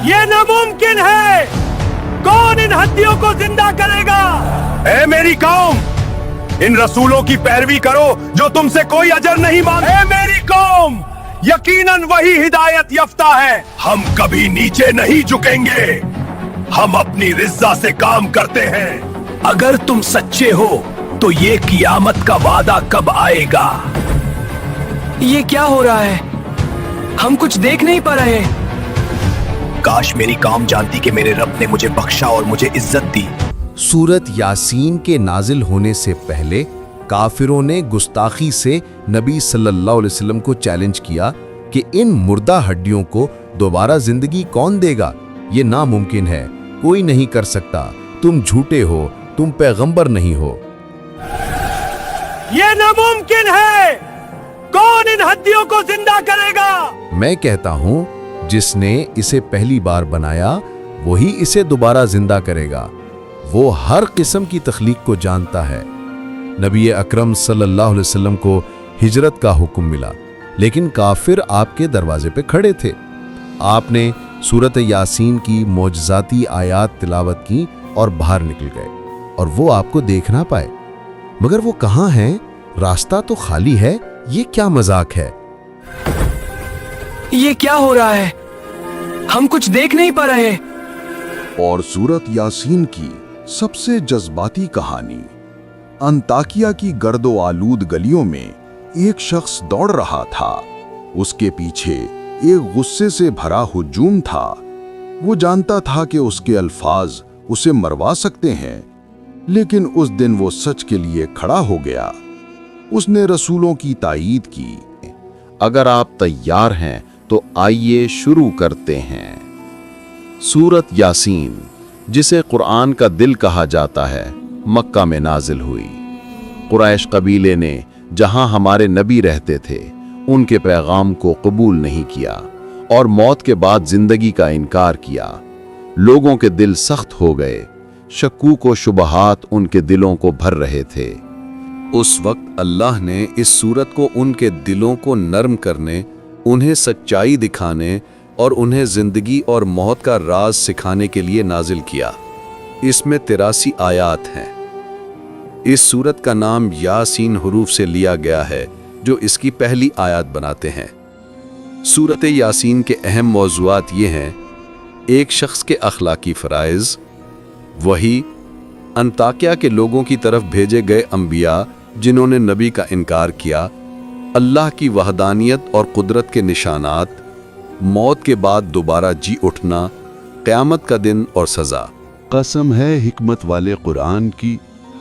ये नामुमकिन है। कौन इन हड्डियों को जिंदा करेगा? ए मेरी कौम, इन रसूलों की पैरवी करो जो तुमसे कोई अजर नहीं मांगते। ए मेरी कौम, यकीनन वही हिदायत याफ्ता है। हम कभी नीचे नहीं झुकेंगे, हम अपनी रिज़्ज़ा से काम करते हैं। अगर तुम सच्चे हो तो ये कियामत का वादा कब आएगा? ये क्या हो रहा है? हम कुछ देख नहीं पा रहे। काश मेरी कौम जानती कि मेरे रब ने मुझे बख्शा और मुझे इज्जत दी। सूरत यासीन के नाजिल होने से पहले काफिरों ने गुस्ताखी से नबी सल्लल्लाहु अलैहि वसल्लम को चैलेंज किया कि इन मुर्दा हड्डियों को दोबारा जिंदगी कौन देगा? ये नामुमकिन है, कोई नहीं कर सकता, तुम झूठे हो, तुम पैगंबर नहीं हो। ये नामुमकिन है। कौन इन हड्डियों को जिंदा करेगा? मैं कहता हूँ जिसने इसे पहली बार बनाया वही इसे दोबारा जिंदा करेगा। वो हर किस्म की तख्लीक को जानता है। नबी अकरम सल्लल्लाहु अलैहि वसल्लम को हिजरत का हुक्म मिला, लेकिन काफिर आपके दरवाजे पे खड़े थे। आपने सूरत यासीन की मोजज़ाती आयात तिलावत की और बाहर निकल गए, और वो आपको देख ना पाए। मगर वो कहाँ हैं? रास्ता तो खाली है। ये क्या मजाक है? ये क्या हो रहा है? हम कुछ देख नहीं पा रहे। और सूरत यासीन की सबसे जज्बाती कहानी। अंताकिया की गर्दो आलूद गलियों में एक शख्स दौड़ रहा था। उसके पीछे एक गुस्से से भरा हुजूम था। वो जानता था कि उसके अल्फाज उसे मरवा सकते हैं, लेकिन उस दिन वो सच के लिए खड़ा हो गया। उसने रसूलों की तायीद की। अगर आप तैयार हैं तो आइए शुरू करते हैं। सूरत यासीन, जिसे कुरान का दिल कहा जाता है, मक्का में नाजिल हुई। कुरैश कबीले ने जहां हमारे नबी रहते थे उनके पैगाम को कबूल नहीं किया और मौत के बाद जिंदगी का इनकार किया। लोगों के दिल सख्त हो गए, शक्कूक व शुबहात उनके दिलों को भर रहे थे। उस वक्त अल्लाह ने इस सूरत को उनके दिलों को नरम करने, उन्हें सच्चाई दिखाने और उन्हें जिंदगी और मौत का राज सिखाने के लिए नाजिल किया। इसमें 83 आयात हैं। इस सूरत का नाम यासीन हुरूफ से लिया गया है, जो इसकी पहली आयत बनाते हैं। सूरत यासीन के अहम मौज़ूआत ये हैं: एक शख्स के अखलाकी फ़राइज़, वही अंताकिया के लोगों की तरफ भेजे गए अंबिया जिन्होंने नबी का इनकार किया, अल्लाह की वहदानियत और कुदरत के निशानात, मौत के बाद दोबारा जी उठना, क़यामत का दिन और सज़ा। कसम है हिकमत वाले कुरान की,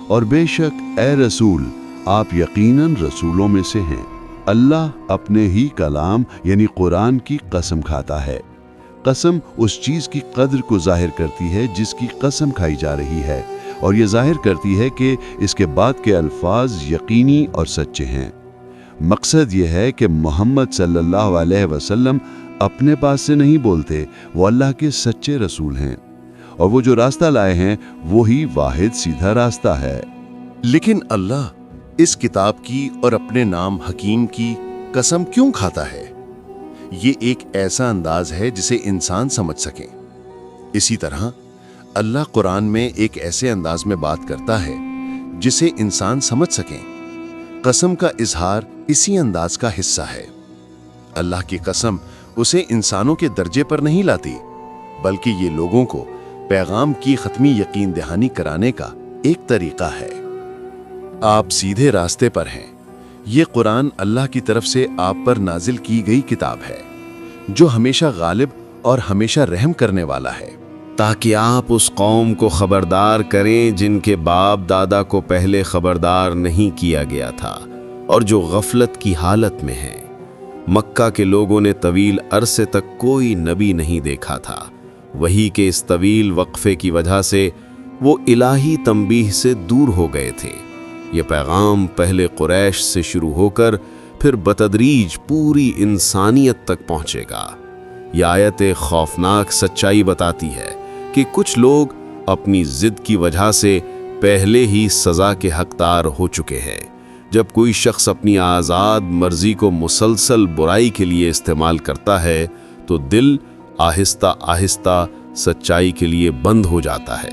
और बेशक ए रसूल, आप यकीनन रसूलों में से हैं। अल्लाह अपने ही कलाम यानी कुरान की कसम खाता है। कसम उस चीज़ की कद्र को जाहिर करती है जिसकी कसम खाई जा रही है, और ये जाहिर करती है कि इसके बाद के अल्फाज यकीनी और सच्चे हैं। मकसद ये है कि मोहम्मद सल्लल्लाहु अलैहि वसल्लम अपने पास से नहीं बोलते, वो अल्लाह के सच्चे रसूल हैं, और वो जो रास्ता लाए हैं वही वाहिद सीधा रास्ता है। लेकिन अल्लाह इस किताब की और अपने नाम हकीम की कसम क्यों खाता है? ये एक ऐसा अंदाज है जिसे इंसान समझ सके। इसी तरह अल्लाह कुरान में एक ऐसे अंदाज में बात करता है जिसे इंसान समझ सके। कसम का इजहार इसी अंदाज का हिस्सा है। अल्लाह की कसम उसे इंसानों के दर्जे पर नहीं लाती, बल्कि ये लोगों को पैगाम की खत्मी यकीन दहानी कराने का एक तरीका है। आप सीधे रास्ते पर हैं। ये कुरान अल्लाह की तरफ से आप पर नाजिल की गई किताब है, जो हमेशा गालिब और हमेशा रहम करने वाला है, ताकि आप उस कौम को खबरदार करें जिनके बाप दादा को पहले खबरदार नहीं किया गया था और जो गफलत की हालत में हैं। मक्का के लोगों ने तवील अरसे तक कोई नबी नहीं देखा था। वही के इस तवील वक्फे की वजह से वो इलाही तंबीह से दूर हो गए थे। ये पैगाम पहले कुरैश से शुरू होकर फिर बतदरीज पूरी इंसानियत तक पहुंचेगा। यह आयत खौफनाक सच्चाई बताती है कि कुछ लोग अपनी जिद की वजह से पहले ही सज़ा के हकदार हो चुके हैं। जब कोई शख्स अपनी आज़ाद मर्जी को मुसलसल बुराई के लिए इस्तेमाल करता है तो दिल आहिस्ता आहिस्ता सच्चाई के लिए बंद हो जाता है।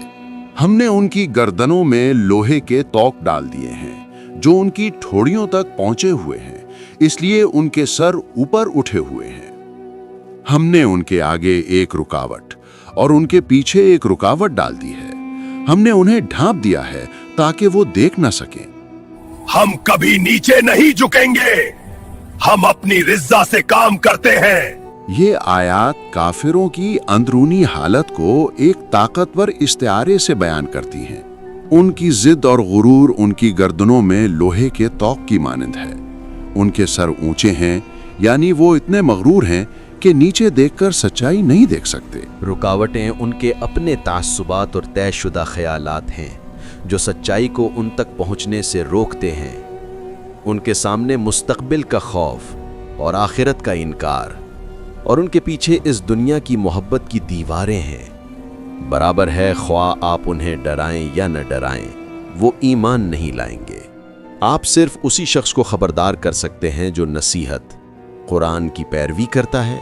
हमने उनकी गर्दनों में लोहे के तोक डाल दिए हैं जो उनकी ठोड़ियों तक पहुंचे हुए हैं, इसलिए उनके सर ऊपर उठे हुए हैं। हमने उनके आगे एक रुकावट और उनके पीछे एक रुकावट डाल दी है। हमने उन्हें ढांप दिया है ताकि वो देख न सकें। हम कभी नीचे नहीं झुकेंगे, हम अपनी रिज्जा से काम करते हैं। ये आयात काफिरों की अंदरूनी हालत को एक ताकतवर इस्तिआरे से बयान करती हैं। उनकी जिद और गुरूर उनकी गर्दनों में लोहे के तोक की मानंद है। उनके सर ऊंचे हैं, यानी वो इतने मगरूर हैं कि नीचे देखकर सच्चाई नहीं देख सकते। रुकावटें उनके अपने तासुबात और तयशुदा ख्यालात हैं जो सच्चाई को उन तक पहुंचने से रोकते हैं। उनके सामने मुस्तकबिल का खौफ और आखिरत का इनकार, और उनके पीछे इस दुनिया की मोहब्बत की दीवारें हैं। बराबर है ख्वाह आप उन्हें डराएं या न डराएं, वो ईमान नहीं लाएंगे। आप सिर्फ उसी शख्स को खबरदार कर सकते हैं जो नसीहत, कुरान की पैरवी करता है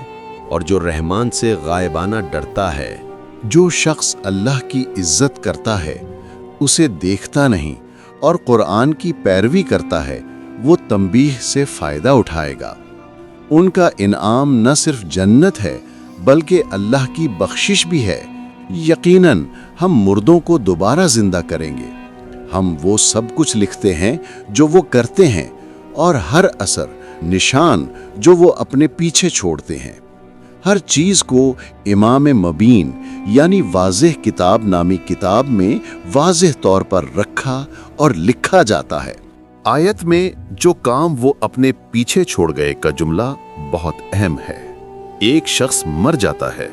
और जो रहमान से गायबाना डरता है। जो शख्स अल्लाह की इज्जत करता है उसे देखता नहीं और कुरान की पैरवी करता है, वो तंबीह से फायदा उठाएगा। उनका इनाम न सिर्फ जन्नत है बल्कि अल्लाह की बख्शिश भी है। यकीनन हम मुर्दों को दोबारा जिंदा करेंगे। हम वो सब कुछ लिखते हैं जो वो करते हैं और हर असर निशान जो वो अपने पीछे छोड़ते हैं। हर चीज को इमाम मबीन यानी वाज़ेह किताब नामी किताब में वाज़ेह तौर पर रखा और लिखा जाता है। आयत में जो काम वो अपने पीछे छोड़ गए का जुमला बहुत अहम है। एक शख्स मर जाता है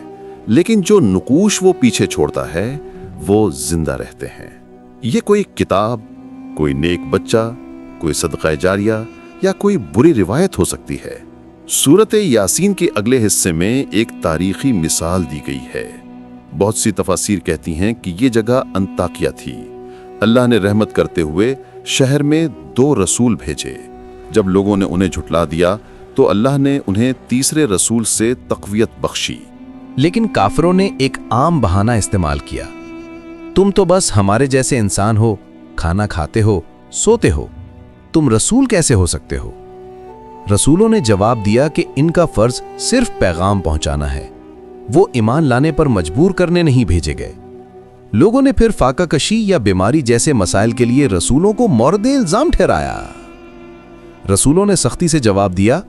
लेकिन जो नुकूश वो पीछे छोड़ता है वो जिंदा रहते हैं। ये कोई किताब, कोई नेक बच्चा, कोई सदका जारिया या कोई बुरी रिवायत हो सकती है। सूरत यासीन के अगले हिस्से में एक तारीखी मिसाल दी गई है। बहुत सी तफासीर कहती हैं कि ये जगह अंताकिया थी। अल्लाह ने रहमत करते हुए शहर में 2 रसूल भेजे। जब लोगों ने उन्हें झुठला दिया तो अल्लाह ने उन्हें तीसरे रसूल से तक़वियत बख्शी। लेकिन काफिरों ने एक आम बहाना इस्तेमाल किया, तुम तो बस हमारे जैसे इंसान हो, खाना खाते हो, सोते हो, तुम रसूल कैसे हो सकते हो? रसूलों ने जवाब दिया कि इनका फर्ज सिर्फ पैगाम पहुंचाना है, वो ईमान लाने पर मजबूर करने नहीं भेजे गए। लोगों ने फिर फाका कशी या बीमारी जैसे मसाइल के लिए रसूलों को मौरद इल्जाम ठहराया। रसूलों ने सख्ती से जवाब दिया,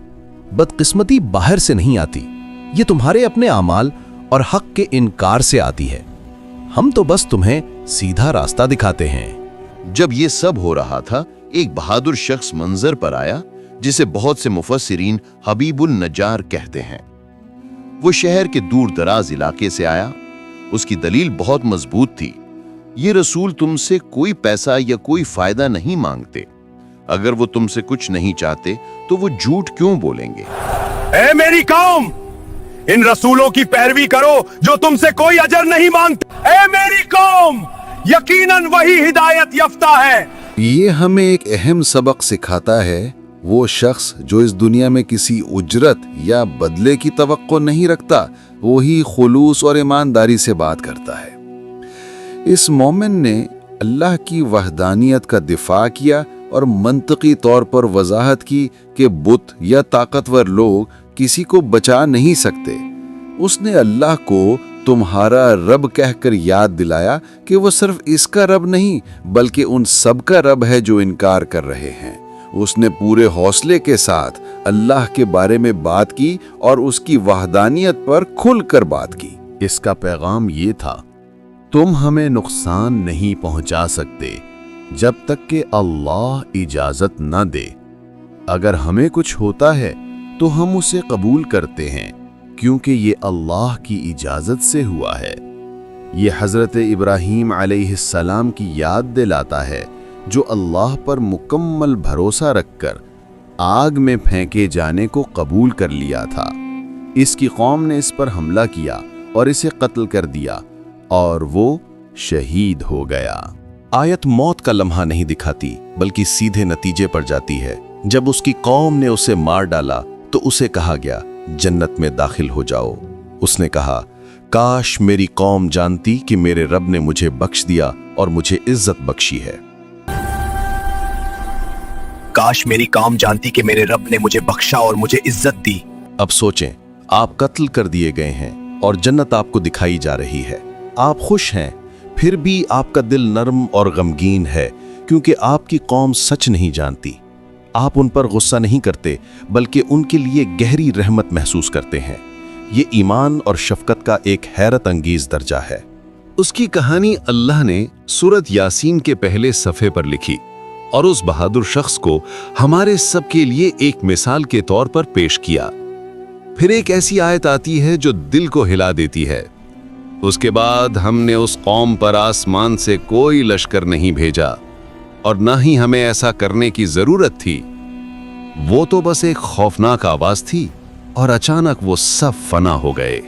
बदकिस्मती बाहर से नहीं आती, ये तुम्हारे अपने आमाल और हक के इनकार से आती है। हम तो बस तुम्हें सीधा रास्ता दिखाते हैं। जब ये सब हो रहा था, एक बहादुर शख्स मंजर पर आया जिसे बहुत से मुफस्सिरीन हबीबुल नजार कहते हैं। वो शहर के दूर दराज इलाके से आया। उसकी दलील बहुत मजबूत थी। ये रसूल तुमसे कोई पैसा या कोई फायदा नहीं मांगते। अगर वो तुमसे कुछ नहीं चाहते तो वो झूठ क्यों बोलेंगे? ए मेरी कौम, इन रसूलों की पैरवी करो जो तुमसे कोई अजर नहीं मांगते। ए मेरी कौम, यकीनन वही हिदायत याफ्ता है। ये हमें एक अहम सबक सिखाता है। वो शख्स जो इस दुनिया में किसी उजरत या बदले की तवक्को नहीं रखता, वही खुलूस और ईमानदारी से बात करता है। इस मोमिन ने अल्लाह की वहदानियत का दिफा किया और मंतकी तौर पर वजाहत की कि बुत या ताकतवर लोग किसी को बचा नहीं सकते। उसने अल्लाह को तुम्हारा रब कहकर याद दिलाया कि वो सिर्फ इसका रब नहीं बल्कि उन सब का रब है जो इनकार कर रहे हैं। उसने पूरे हौसले के साथ अल्लाह के बारे में बात की और उसकी वहदानियत पर खुलकर बात की। इसका पैगाम ये था, तुम हमें नुकसान नहीं पहुंचा सकते जब तक कि अल्लाह इजाजत न दे। अगर हमें कुछ होता है तो हम उसे कबूल करते हैं क्योंकि ये अल्लाह की इजाजत से हुआ है। ये हजरत इब्राहीम अलैहिस्सलाम की याद दिलाता है जो अल्लाह पर मुकम्मल भरोसा रखकर आग में फेंके जाने को कबूल कर लिया था। इसकी कौम ने इस पर हमला किया और इसे कत्ल कर दिया और वो शहीद हो गया। आयत मौत का लम्हा नहीं दिखाती बल्कि सीधे नतीजे पर जाती है। जब उसकी कौम ने उसे मार डाला तो उसे कहा गया, जन्नत में दाखिल हो जाओ। اس نے کہا، کاش میری قوم جانتی کہ میرے رب نے مجھے بخش دیا اور مجھے عزت بخشی ہے۔ کاش میری قوم جانتی کہ میرے رب نے مجھے بخشا اور مجھے عزت دی۔ اب سوچیں، آپ قتل کر دیے گئے ہیں اور جنت آپ کو دکھائی جا رہی ہے، آپ خوش ہیں، پھر بھی آپ کا دل نرم اور غمگین ہے کیونکہ آپ کی قوم سچ نہیں جانتی۔ آپ ان پر غصہ نہیں کرتے بلکہ ان کے لیے گہری رحمت محسوس کرتے ہیں۔ یہ ایمان اور شفقت کا ایک حیرت انگیز درجہ ہے۔ اس کی کہانی اللہ نے سورت یاسین کے پہلے صفحے پر لکھی اور اس بہادر شخص کو ہمارے سب کے لیے ایک مثال کے طور پر پیش کیا۔ پھر ایک ایسی آیت آتی ہے جو دل کو ہلا دیتی ہے، اس کے بعد ہم نے اس قوم پر آسمان سے کوئی لشکر نہیں بھیجا اور نہ ہی ہمیں ایسا کرنے کی ضرورت تھی، وہ تو بس ایک خوفناک آواز تھی اور اچانک وہ سب فنا ہو گئے۔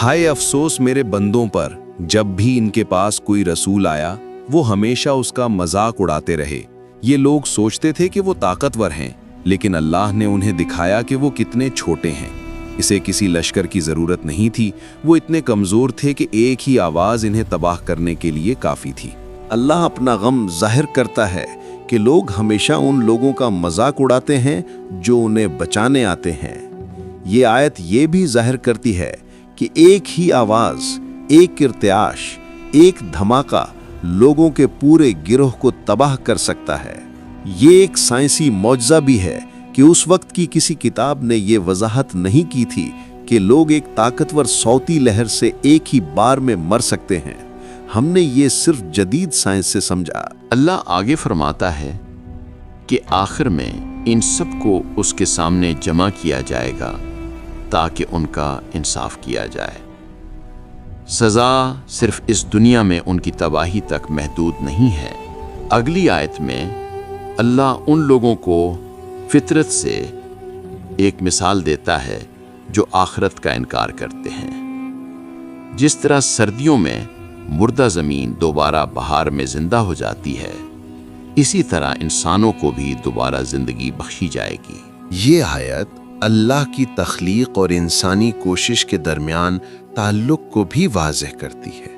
ہائے افسوس میرے بندوں پر، جب بھی ان کے پاس کوئی رسول آیا وہ ہمیشہ اس کا مذاق اڑاتے رہے۔ یہ لوگ سوچتے تھے کہ وہ طاقتور ہیں، لیکن اللہ نے انہیں دکھایا کہ وہ کتنے چھوٹے ہیں۔ اسے کسی لشکر کی ضرورت نہیں تھی، وہ اتنے کمزور تھے کہ ایک ہی آواز انہیں تباہ کرنے کے لیے کافی تھی۔ اللہ اپنا غم ظاہر کرتا ہے کہ لوگ ہمیشہ ان لوگوں کا مذاق اڑاتے ہیں جو انہیں بچانے آتے ہیں۔ یہ آیت یہ بھی ظاہر کرتی ہے کہ ایک ہی آواز، ایک ارتعاش، ایک دھماکہ لوگوں کے پورے گروہ کو تباہ کر سکتا ہے۔ یہ ایک سائنسی معجزہ بھی ہے کہ اس وقت کی کسی کتاب نے یہ وضاحت نہیں کی تھی کہ لوگ ایک طاقتور صوتی لہر سے ایک ہی بار میں مر سکتے ہیں۔ ہم نے یہ صرف جدید سائنس سے سمجھا۔ اللہ آگے فرماتا ہے کہ آخر میں ان سب کو اس کے سامنے جمع کیا جائے گا تاکہ ان کا انصاف کیا جائے۔ سزا صرف اس دنیا میں ان کی تباہی تک محدود نہیں ہے۔ اگلی آیت میں اللہ ان لوگوں کو فطرت سے ایک مثال دیتا ہے جو آخرت کا انکار کرتے ہیں۔ جس طرح سردیوں میں مردہ زمین دوبارہ بہار میں زندہ ہو جاتی ہے، اسی طرح انسانوں کو بھی دوبارہ زندگی بخشی جائے گی۔ یہ آیت اللہ کی تخلیق اور انسانی کوشش کے درمیان تعلق کو بھی واضح کرتی ہے۔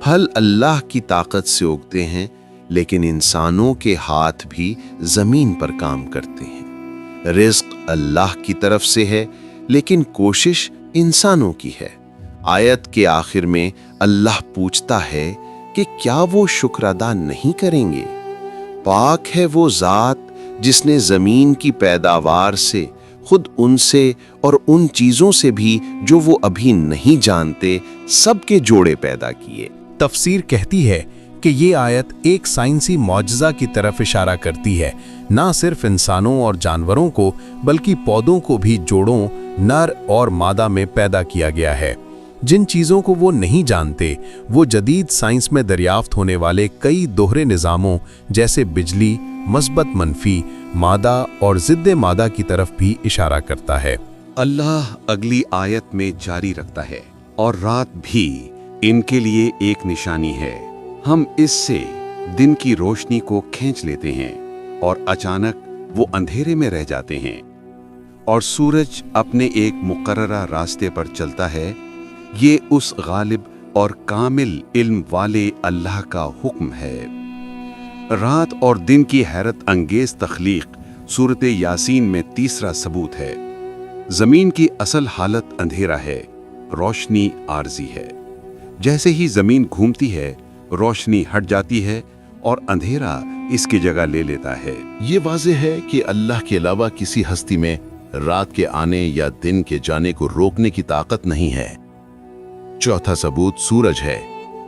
پھل اللہ کی طاقت سے اگتے ہیں، لیکن انسانوں کے ہاتھ بھی زمین پر کام کرتے ہیں۔ رزق اللہ کی طرف سے ہے، لیکن کوشش انسانوں کی ہے۔ آیت کے آخر میں اللہ پوچھتا ہے کہ کیا وہ شکر ادا نہیں کریں گے؟ پاک ہے وہ ذات جس نے زمین کی پیداوار سے، خود ان سے اور ان چیزوں سے بھی جو وہ ابھی نہیں جانتے، سب کے جوڑے پیدا کیے۔ تفسیر کہتی ہے کہ یہ آیت ایک سائنسی معجزہ کی طرف اشارہ کرتی ہے، نہ صرف انسانوں اور جانوروں کو بلکہ پودوں کو بھی جوڑوں، نر اور مادہ میں پیدا کیا گیا ہے۔ جن چیزوں کو وہ نہیں جانتے، وہ جدید سائنس میں دریافت ہونے والے کئی دوہرے نظاموں جیسے بجلی، مثبت منفی، مادہ اور ضد مادہ کی طرف بھی اشارہ کرتا ہے۔ اللہ اگلی آیت میں جاری رکھتا ہے، اور رات بھی ان کے لیے ایک نشانی ہے، ہم اس سے دن کی روشنی کو کھینچ لیتے ہیں اور اچانک وہ اندھیرے میں رہ جاتے ہیں، اور سورج اپنے ایک مقررہ راستے پر چلتا ہے۔ یہ اس غالب اور کامل علم والے اللہ کا حکم ہے۔ رات اور دن کی حیرت انگیز تخلیق سورت یاسین میں تیسرا ثبوت ہے۔ زمین کی اصل حالت اندھیرا ہے، روشنی عارضی ہے۔ جیسے ہی زمین گھومتی ہے، روشنی ہٹ جاتی ہے اور اندھیرا اس کی جگہ لے لیتا ہے۔ یہ واضح ہے کہ اللہ کے علاوہ کسی ہستی میں رات کے آنے یا دن کے جانے کو روکنے کی طاقت نہیں ہے۔ چوتھا ثبوت سورج ہے،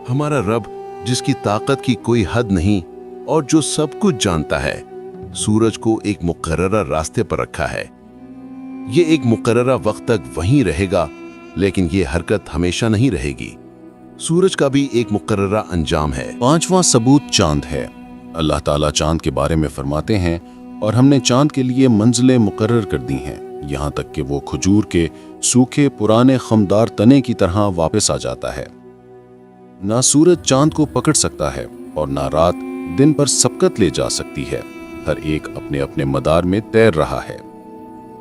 ہمارا رب جس کی طاقت کی کوئی حد نہیں اور جو سب کچھ جانتا ہے، سورج کو ایک مقررہ راستے پر رکھا ہے۔ یہ ایک مقررہ وقت تک وہیں رہے گا، لیکن یہ حرکت ہمیشہ نہیں رہے گی۔ سورج کا بھی ایک مقررہ انجام ہے۔ پانچواں ثبوت چاند ہے۔ اللہ تعالیٰ چاند کے بارے میں فرماتے ہیں، اور ہم نے چاند کے لیے منزلیں مقرر کر دی ہیں، یہاں تک کہ وہ کھجور کے سوکھے پرانے خمدار تنے کی طرح واپس آ جاتا ہے۔ نہ سورج چاند کو پکڑ سکتا ہے اور نہ رات دن پر سبقت لے جا سکتی ہے، ہر ایک اپنے اپنے مدار میں تیر رہا ہے۔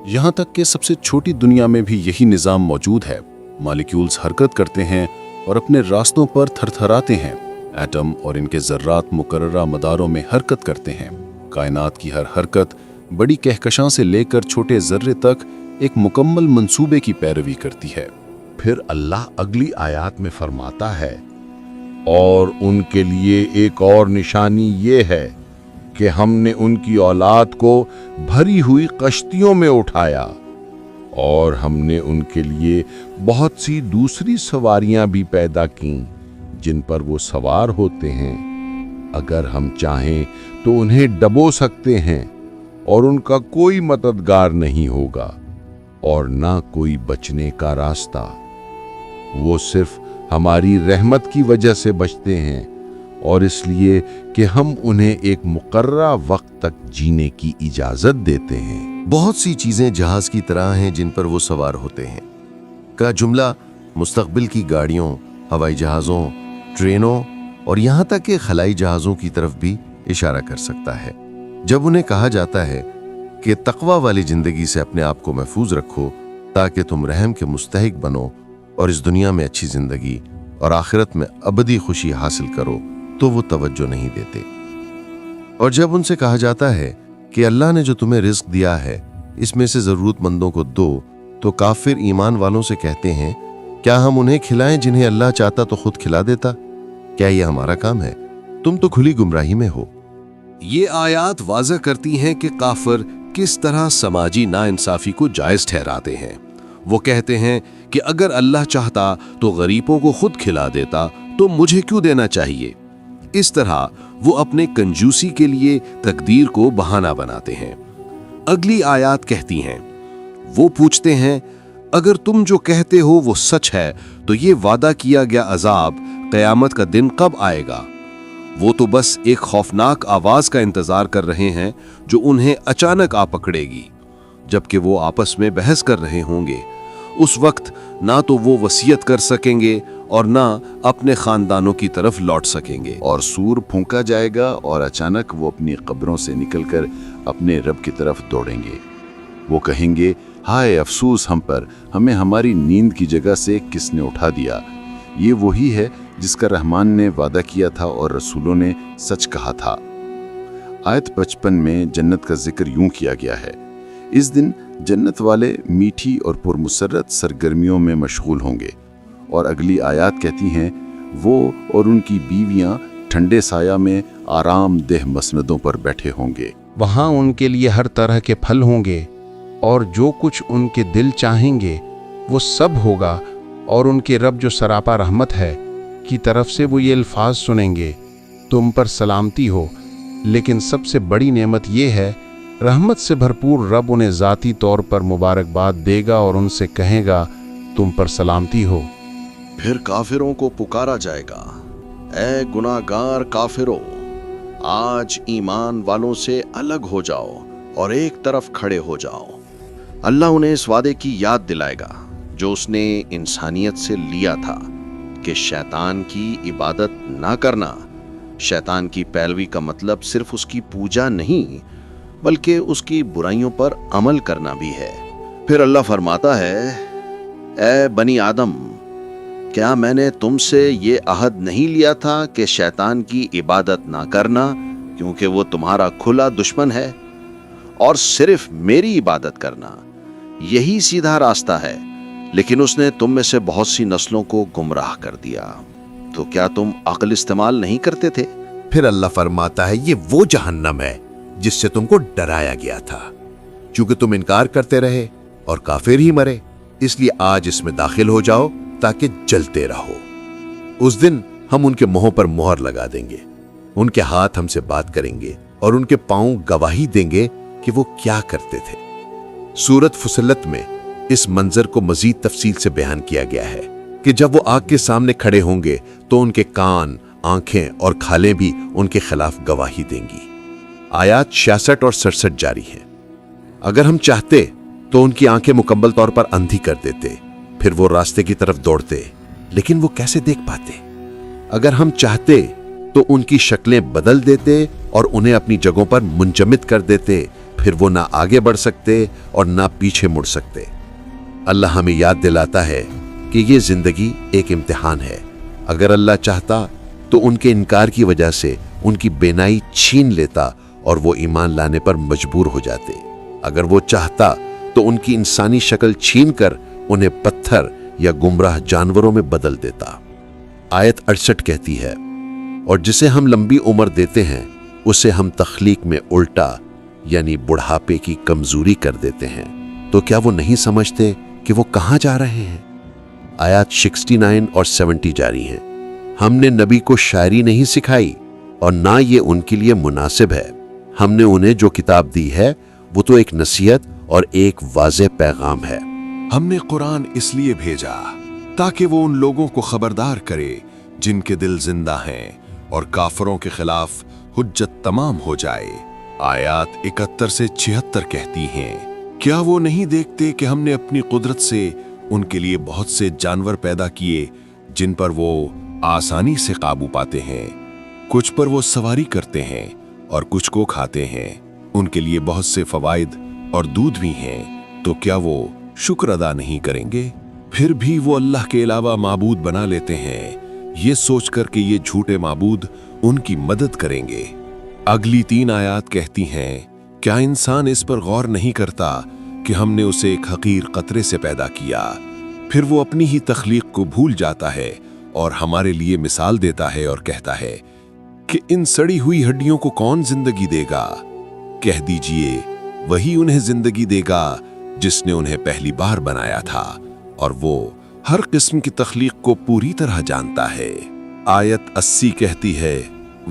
یہاں تک کہ سب سے چھوٹی دنیا میں بھی یہی نظام موجود ہے۔ मॉलिक्यूल्स हरकत करते हैं और अपने रास्तों पर थरथराते हैं। एटम और इनके ज़र्रात मुकर्ररा मदारों में हरकत करते हैं। कायनात की हर हरकत बड़ी कहकशां से लेकर छोटे ज़र्रे तक एक मुकम्मल मंसूबे की पैरवी करती है। फिर अल्लाह अगली आयत में फरमाता है, और उनके लिए एक और निशानी ये है कि हमने उनकी औलाद को भरी हुई कश्तियों में उठाया और हमने उनके लिए बहुत सी दूसरी सवारियां भी पैदा की जिन पर वो सवार होते हैं। अगर हम चाहें तो उन्हें डबो सकते हैं और उनका कोई मददगार नहीं होगा और ना कोई बचने का रास्ता। वो सिर्फ हमारी रहमत की वजह से बचते हैं और इसलिए कि हम उन्हें एक मुकर्ररा वक्त तक जीने की इजाजत देते हैं। बहुत सी चीजें जहाज की तरह हैं जिन पर वो सवार होते हैं का जुमला मुस्तकबिल की गाड़ियों, हवाई जहाज़ों, ट्रेनों और यहाँ तक कि खलाई जहाज़ों की तरफ भी इशारा कर सकता है। जब उन्हें कहा जाता है कि तकवा वाली जिंदगी से अपने आप को महफूज रखो ताकि तुम रहम के मुस्तहिक बनो और इस दुनिया में अच्छी जिंदगी और आखिरत में अबदी खुशी हासिल करो, तो वो तवज्जो नहीं देते। और जब उनसे कहा जाता है कि अल्लाह ने जो तुम्हें रिस्क दिया है इसमें से ज़रूरतमंदों को दो, तो काफिर ईमान वालों से कहते हैं, क्या हम उन्हें खिलाएं जिन्हें अल्लाह चाहता तो खुद खिला देता? क्या यह हमारा काम है? तुम तो खुली गुमराही में हो। ये आयात वाज़ह करती हैं कि काफिर किस तरह समाजी नाइंसाफी को जायज़ ठहराते हैं। वो कहते हैं कि अगर अल्लाह चाहता तो गरीबों को खुद खिला देता, तो मुझे क्यों देना चाहिए? इस तरह वो अपने कंजूसी के लिए तकदीर को बहाना बनाते हैं। अगली आयत कहती हैं, वो पूछते हैं, अगर तुम जो कहते हो वो सच है तो ये वादा किया गया अजाब क़यामत का दिन कब आएगा? वो तो बस एक खौफनाक आवाज का इंतजार कर रहे हैं जो उन्हें अचानक आ पकड़ेगी। जबकि वो आपस में बहस कर रहे होंगे, उस वक्त ना तो वो वसीयत कर सकेंगे और ना अपने खानदानों की तरफ लौट सकेंगे। और सूर फूंका जाएगा और अचानक वो अपनी कब्रों से निकलकर अपने रब की तरफ दौड़ेंगे। वो कहेंगे, हाय अफसोस हम पर, हमें हमारी नींद की जगह से किसने उठा दिया। ये वही है जिसका रहमान ने वादा किया था और रसूलों ने सच कहा था। आयत 55 में जन्नत का जिक्र यूं किया गया है, इस दिन जन्नत वाले मीठी और पुरमुसर्रत सरगर्मियों में मशगूल होंगे। और अगली आयत कहती हैं, वो और उनकी बीवियां ठंडे साया में आरामदेह मसनदों पर बैठे होंगे। वहाँ उनके लिए हर तरह के फल होंगे और जो कुछ उनके दिल चाहेंगे वो सब होगा। और उनके रब जो सरापा रहमत है की तरफ से वो ये अल्फाज सुनेंगे, तुम पर सलामती हो। लेकिन सबसे बड़ी नेमत ये है, रहमत से भरपूर रब उन्हें ज़ाती तौर पर मुबारकबाद देगा और उनसे कहेगा, तुम पर सलामती हो। फिर काफिरों को पुकारा जाएगा, ऐ गुनाहगार काफिरों, आज ईमान वालों से अलग हो जाओ और एक तरफ खड़े हो जाओ। अल्लाह उन्हें इस वादे की याद दिलाएगा जो उसने इंसानियत से लिया था कि शैतान की इबादत ना करना। शैतान की पैरवी का मतलब सिर्फ उसकी पूजा नहीं बल्कि उसकी बुराइयों पर अमल करना भी है। फिर अल्लाह फरमाता है, ऐ बनी आदम, क्या मैंने तुमसे ये अहद नहीं लिया था कि शैतान की इबादत ना करना, क्योंकि वो तुम्हारा खुला दुश्मन है, और सिर्फ मेरी इबादत करना, यही सीधा रास्ता है। लेकिन उसने तुम में से बहुत सी नस्लों को गुमराह कर दिया, तो क्या तुम अक्ल इस्तेमाल नहीं करते थे? फिर अल्लाह फरमाता है, ये वो जहन्नम है जिससे तुमको डराया गया था। चूंकि तुम इनकार करते रहे और काफिर ही मरे, इसलिए आज इसमें दाखिल हो जाओ ताकि जलते रहो। उस दिन हम उनके मुंहों पर मोहर लगा देंगे, उनके हाथ हमसे बात करेंगे और उनके पांव गवाही देंगे कि वो क्या करते थे। सूरत फुसलत में इस मंजर को मजीद तफसील से बयान किया गया है कि जब वो आग के सामने खड़े होंगे तो उनके कान, आंखें और खालें भी उनके खिलाफ गवाही देंगी। आयात 66 और 67 जारी हैं। अगर हम चाहते तो उनकी आंखें मुकम्मल तौर पर अंधी कर देते, फिर वो रास्ते की तरफ दौड़ते, लेकिन वो कैसे देख पाते? अगर हम चाहते तो उनकी शक्लें बदल देते और उन्हें अपनी जगहों पर मुंजमिद कर देते, फिर वो ना आगे बढ़ सकते और ना पीछे मुड़ सकते। अल्लाह हमें याद दिलाता है کہ یہ زندگی ایک امتحان ہے۔ اگر اللہ چاہتا تو ان کے انکار کی وجہ سے ان کی بینائی چھین لیتا اور وہ ایمان لانے پر مجبور ہو جاتے۔ اگر وہ چاہتا تو ان کی انسانی شکل چھین کر انہیں پتھر یا گمراہ جانوروں میں بدل دیتا۔ آیت 68 کہتی ہے، اور جسے ہم لمبی عمر دیتے ہیں اسے ہم تخلیق میں الٹا یعنی بڑھاپے کی کمزوری کر دیتے ہیں، تو کیا وہ نہیں سمجھتے کہ وہ کہاں جا رہے ہیں؟ آیات 69 اور 70 جاری ہیں۔ ہم نے نبی کو شاعری نہیں سکھائی اور نہ یہ ان کے لیے مناسب ہے۔ ہم نے انہیں جو کتاب دی ہے وہ تو ایک نصیحت اور ایک واضح پیغام ہے۔ ہم نے قرآن اس لیے بھیجا تاکہ وہ ان لوگوں کو خبردار کرے جن کے دل زندہ ہیں اور کافروں کے خلاف حجت تمام ہو جائے۔ آیات 71 سے 76 کہتی ہیں، کیا وہ نہیں دیکھتے کہ ہم نے اپنی قدرت سے ان کے لیے بہت سے جانور پیدا کیے جن پر وہ آسانی سے قابو پاتے ہیں، کچھ پر وہ سواری کرتے ہیں اور کچھ کو کھاتے ہیں، ان کے لیے بہت سے فوائد اور دودھ بھی ہیں، تو کیا وہ شکر ادا نہیں کریں گے؟ پھر بھی وہ اللہ کے علاوہ معبود بنا لیتے ہیں، یہ سوچ کر کہ یہ جھوٹے معبود ان کی مدد کریں گے۔ اگلی 3 آیات کہتی ہیں، کیا انسان اس پر غور نہیں کرتا کہ ہم نے اسے ایک حقیر قطرے سے پیدا کیا، پھر وہ اپنی ہی تخلیق کو بھول جاتا ہے اور ہمارے لیے مثال دیتا ہے اور کہتا ہے کہ ان سڑی ہوئی ہڈیوں کو کون زندگی دے گا؟ کہہ دیجئے وہی انہیں زندگی دے گا جس نے انہیں پہلی بار بنایا تھا، اور وہ ہر قسم کی تخلیق کو پوری طرح جانتا ہے۔ آیت 80 کہتی ہے،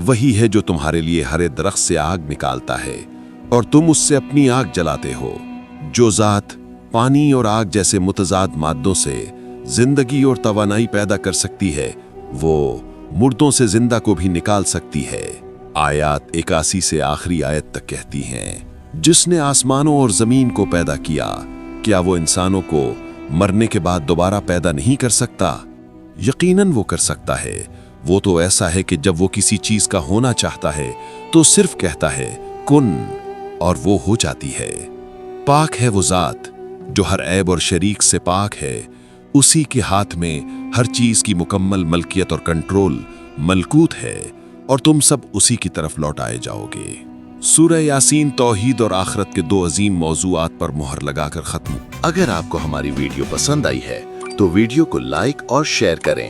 وہی ہے جو تمہارے لیے ہر درخت سے آگ نکالتا ہے اور تم اس سے اپنی آگ جلاتے ہو، جو ذات پانی اور آگ جیسے متضاد مادوں سے زندگی اور توانائی پیدا کر سکتی ہے، وہ مردوں سے زندہ کو بھی نکال سکتی ہے۔ آیات 81 سے آخری آیت تک کہتی ہیں، جس نے آسمانوں اور زمین کو پیدا کیا، کیا وہ انسانوں کو مرنے کے بعد دوبارہ پیدا نہیں کر سکتا؟ یقیناً وہ کر سکتا ہے۔ وہ تو ایسا ہے کہ جب وہ کسی چیز کا ہونا چاہتا ہے تو صرف کہتا ہے کن، اور وہ ہو جاتی ہے۔ پاک ہے وہ ذات جو ہر عیب اور شریک سے پاک ہے، اسی کے ہاتھ میں ہر چیز کی مکمل ملکیت اور کنٹرول ملکوت ہے، اور تم سب اسی کی طرف لوٹائے جاؤ گے۔ سورہ یاسین توحید اور آخرت کے 2 عظیم موضوعات پر مہر لگا کر ختم۔ اگر آپ کو ہماری ویڈیو پسند آئی ہے تو ویڈیو کو لائک اور شیئر کریں۔